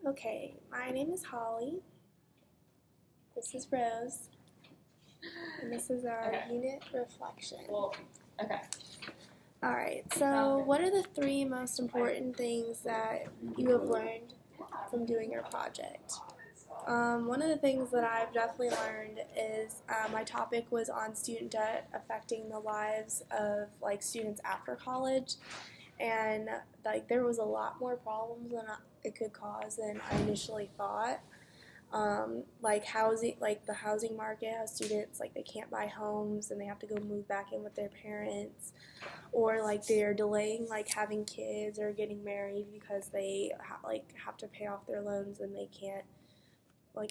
Okay, my name is Holly. This is Rose. And this is our Okay. unit reflection. Well, okay. Alright, so what are the three most important things that you have learned from doing your project? One of the things that I've definitely learned is my topic was on student debt affecting the lives of students after college, and there was a lot more problems than it could cause than I initially thought. Like housing, like the housing market, how students they can't buy homes and they have to go move back in with their parents, or they're delaying having kids or getting married because they have to pay off their loans and they can't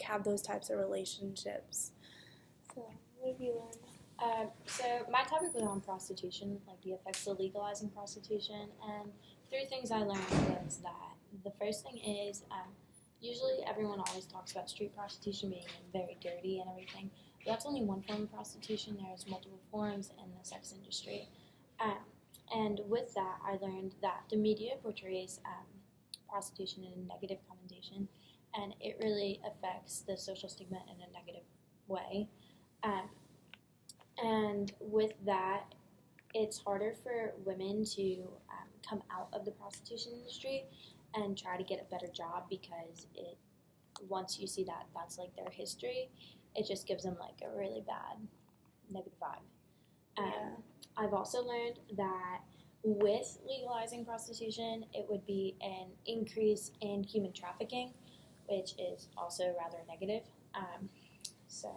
have those types of relationships. So what have you learned? So my topic was on prostitution, like the effects of legalizing prostitution, and three things I learned was that the first thing is usually everyone always talks about street prostitution being very dirty and everything, but that's only one form of prostitution. There's multiple forms in the sex industry, um, and with that, I learned that the media portrays prostitution in a negative connotation, and it really affects the social stigma in a negative way. Um, And with that, it's harder for women to come out of the prostitution industry and try to get a better job because once you see that that's like their history, it just gives them like a really bad negative vibe. Yeah. I've also learned that with legalizing prostitution, it would be an increase in human trafficking, which is also rather negative. So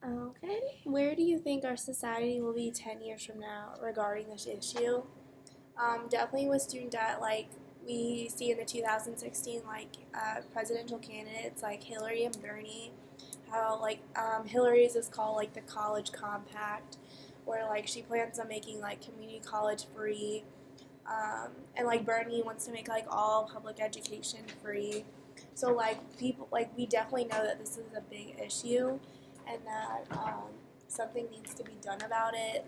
Okay. Where do you think our society will be 10 years from now regarding this issue? Definitely with student debt, we see in the 2016 presidential candidates like Hillary and Bernie, how Hillary's is called the college compact, where she plans on making community college free, and Bernie wants to make all public education free. So people we definitely know that this is a big issue, and that something needs to be done about it.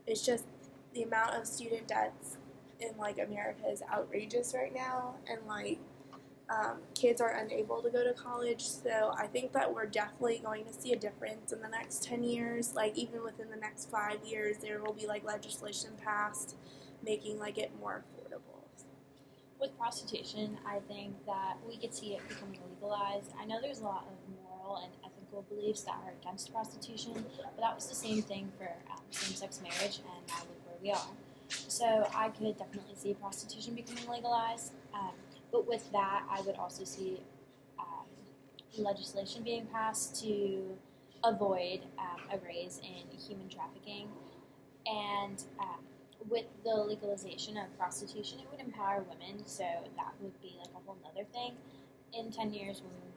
It's just the amount of student debts in America is outrageous right now, and kids are unable to go to college. So I think that we're definitely going to see a difference in the next 10 years. Even within the next 5 years, there will be legislation passed making it more affordable. With prostitution, I think that we could see it becoming legalized. I know there's a lot of moral and ethical beliefs that are against prostitution, but that was the same thing for same-sex marriage, and now look where we are. So I could definitely see prostitution becoming legalized, but with that, I would also see legislation being passed to avoid a raise in human trafficking, and with the legalization of prostitution, it would empower women, so that would be a whole nother thing. In 10 years, women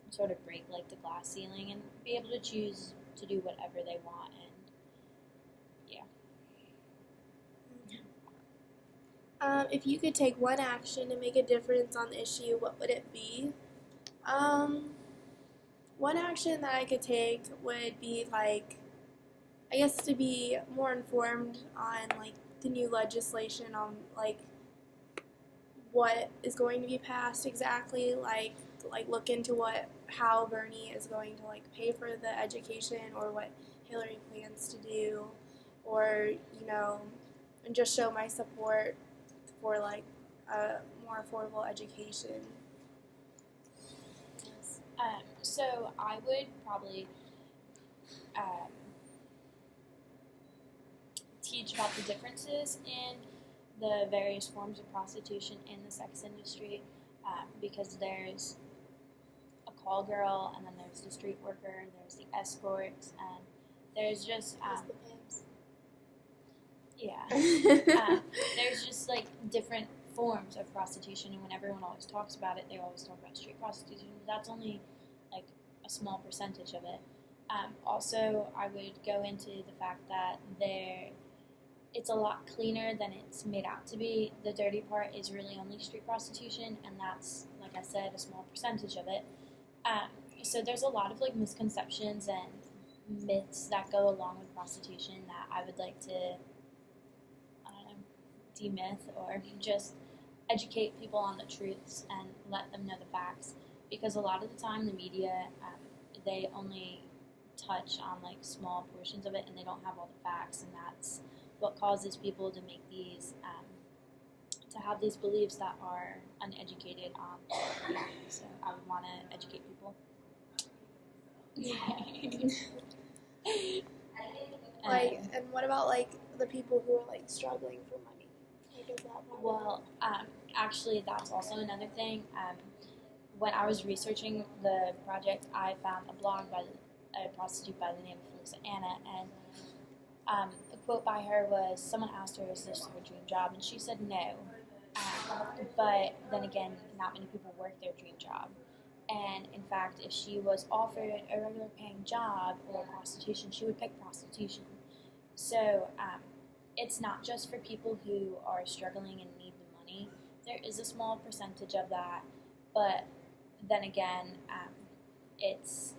would sort of break the glass ceiling and be able to choose to do whatever they want, and If you could take one action to make a difference on the issue, what would it be? One action that I could take would be I guess to be more informed on the new legislation on what is going to be passed exactly, look into how Bernie is going to pay for the education, or what Hillary plans to do, or and just show my support for a more affordable education. So I would probably teach about the differences in the various forms of prostitution in the sex industry, because there's a call girl, and then there's the street worker, there's the escorts, and there's just the pimps. there's just different forms of prostitution, and when everyone always talks about it, they always talk about street prostitution, but that's only a small percentage of it. Also, I would go into the fact that it's a lot cleaner than it's made out to be. The dirty part is really only street prostitution, and that's, like I said, a small percentage of it. So there's a lot of misconceptions and myths that go along with prostitution that I would like to, I don't know, demyth, or just educate people on the truths and let them know the facts, because a lot of the time the media, they only touch on like small portions of it and they don't have all the facts, and that's what causes people to make these to have these beliefs that are uneducated on. So I would want to educate people. And what about like the people who are like struggling for money? Like, is that part of Well, actually, that's also another thing. When I was researching the project, I found a blog by a prostitute by the name of Felisa Anna, and a quote by her was, someone asked her, is this her dream job? And she said no. But then again, not many people work their dream job. And in fact, if she was offered a regular paying job or prostitution, she would pick prostitution. So it's not just for people who are struggling and need the money. There is a small percentage of that, but then again, it's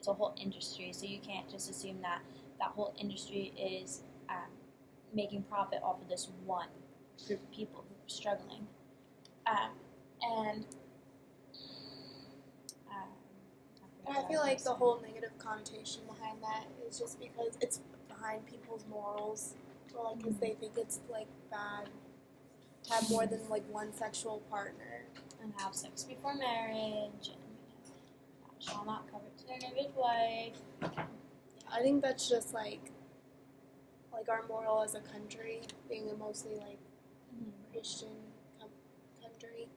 a whole industry, so you can't just assume that that whole industry is making profit off of this one group of people who are struggling. And I feel like the whole negative connotation behind that is just because it's behind people's morals, or like because they think it's like bad to have more than like one sexual partner and have sex before marriage, and shall not covet their neighbor's wife. I think that's just like our moral as a country, being a mostly like Christian country.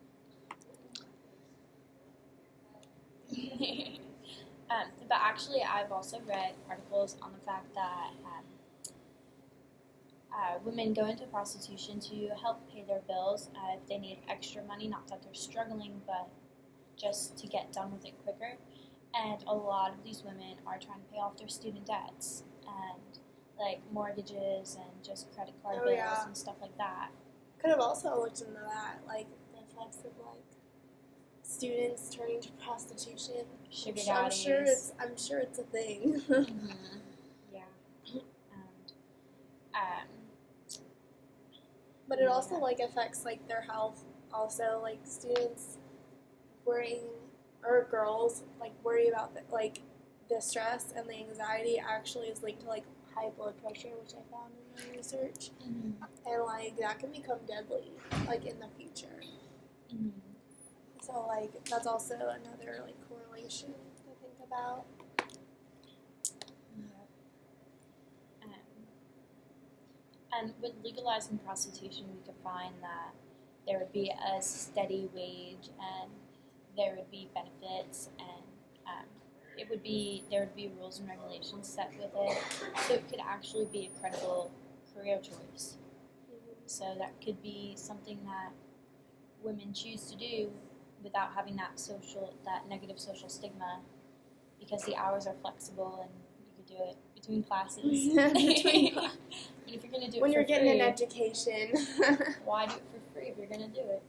But actually, I've also read articles on the fact that women go into prostitution to help pay their bills if they need extra money, not that they're struggling, but just to get done with it quicker. And a lot of these women are trying to pay off their student debts and like mortgages and just credit card bills and stuff like that. Could have also looked into that, like the effects of like students turning to prostitution. Sugar daddies. I'm sure it's a thing. Yeah. But it also like affects like their health. Also, like students worrying, or girls like worry about like the stress and the anxiety actually is linked to like high blood pressure, which I found in my research, and like that can become deadly like in the future. So like that's also another like correlation to think about. And with legalizing prostitution, we could find that there would be a steady wage, and there would be benefits, and there would be rules and regulations set with it, so it could actually be a credible career choice. So that could be something that women choose to do without having that negative social stigma, because the hours are flexible and you could do it between classes. And if you're going to do when it you're for getting free, an education, why do it for free if you're going to do it?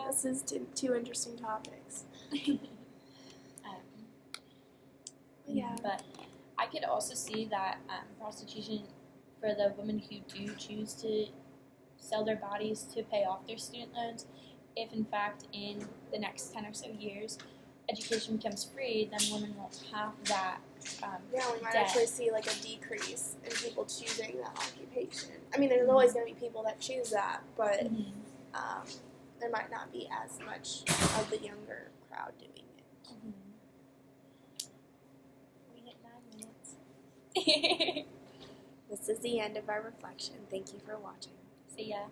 This is two interesting topics. Yeah. But I could also see that prostitution, for the women who do choose to sell their bodies to pay off their student loans, if in fact in the next 10 or so years education becomes free, then women won't have that we might debt. actually see like a decrease in people choosing that occupation. I mean, there's always going to be people that choose that, but there might not be as much of the younger crowd doing it. We hit 9 minutes. This is the end of our reflection. Thank you for watching. See ya.